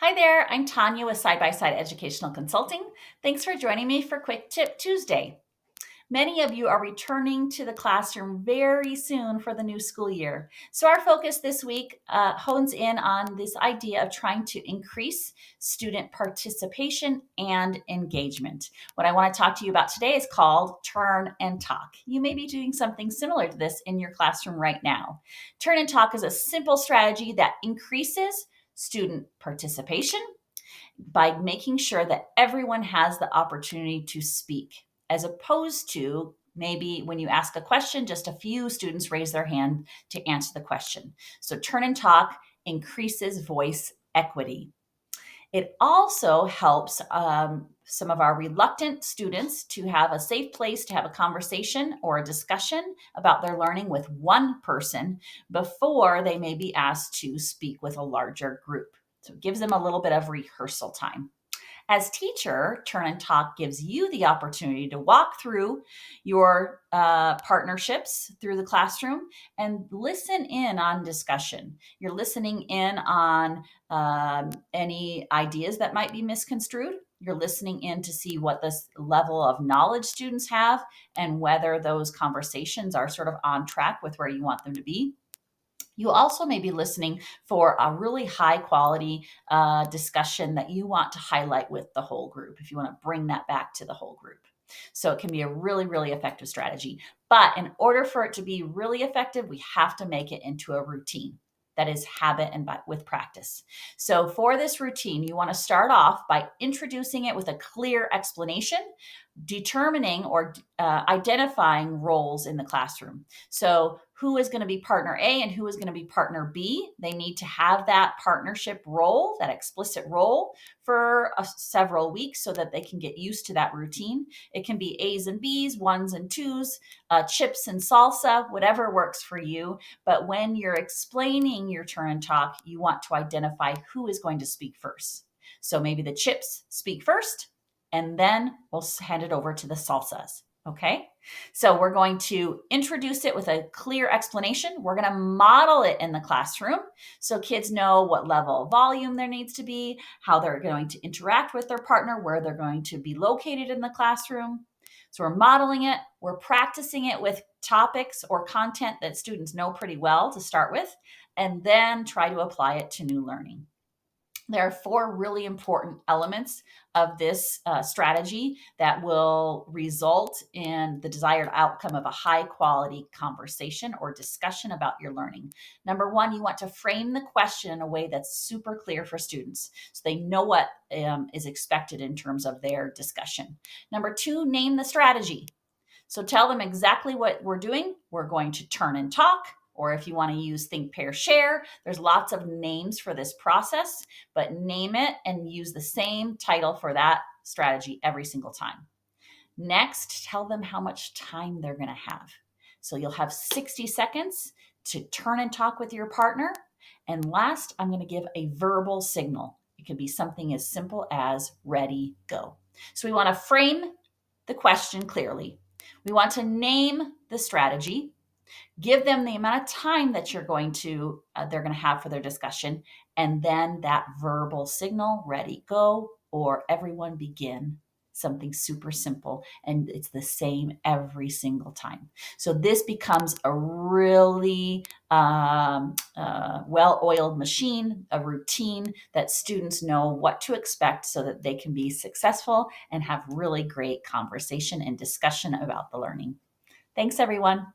Hi there, I'm Tanya with Side by Side Educational Consulting. Thanks for joining me for Quick Tip Tuesday. Many of you are returning to the classroom very soon for the new school year. So, our focus this week hones in on this idea of trying to increase student participation and engagement. What I want to talk to you about today is called Turn and Talk. You may be doing something similar to this in your classroom right now. Turn and Talk is a simple strategy that increases student participation by making sure that everyone has the opportunity to speak, as opposed to maybe when you ask a question, just a few students raise their hand to answer the question. So, Turn and Talk increases voice equity. It also helps some of our reluctant students to have a safe place to have a conversation or a discussion about their learning with one person before they may be asked to speak with a larger group. So it gives them a little bit of rehearsal time. As teacher, Turn and Talk gives you the opportunity to walk through your partnerships through the classroom and listen in on discussion. You're listening in on any ideas that might be misconstrued. You're listening in to see what this level of knowledge students have and whether those conversations are sort of on track with where you want them to be. You also may be listening for a really high quality discussion that you want to highlight with the whole group, if you want to bring that back to the whole group. So it can be a really, really effective strategy. But in order for it to be really effective, we have to make it into a routine. That is habit and with practice. So for this routine, you want to start off by introducing it with a clear explanation, determining or identifying roles in the classroom. So, who is going to be partner A and who is going to be partner B? They need to have that partnership role, that explicit role, for several weeks so that they can get used to that routine. It can be A's and B's, ones and twos, chips and salsa, whatever works for you. But when you're explaining your turn and talk, you want to identify who is going to speak first. So maybe the chips speak first, and then we'll hand it over to the salsas. Okay, so we're going to introduce it with a clear explanation. We're going to model it in the classroom so kids know what level of volume there needs to be, how they're going to interact with their partner, where they're going to be located in the classroom. So we're modeling it, we're practicing it with topics or content that students know pretty well to start with, and then try to apply it to new learning. There are four really important elements of this strategy that will result in the desired outcome of a high quality conversation or discussion about your learning. Number one, you want to frame the question in a way that's super clear for students so they know what is expected in terms of their discussion. Number two, name the strategy. So tell them exactly what we're doing. We're going to turn and talk, or if you want to use think, pair, share, there's lots of names for this process, but name it and use the same title for that strategy every single time. Next, tell them how much time they're going to have. So you'll have 60 seconds to turn and talk with your partner. And last, I'm going to give a verbal signal. It could be something as simple as ready, go. So we want to frame the question clearly. We want to name the strategy, give them the amount of time that they're going to have for their discussion, and then that verbal signal, ready, go, or everyone begin. Something super simple, and it's the same every single time. So this becomes a really well-oiled machine, a routine that students know what to expect so that they can be successful and have really great conversation and discussion about the learning. Thanks, everyone.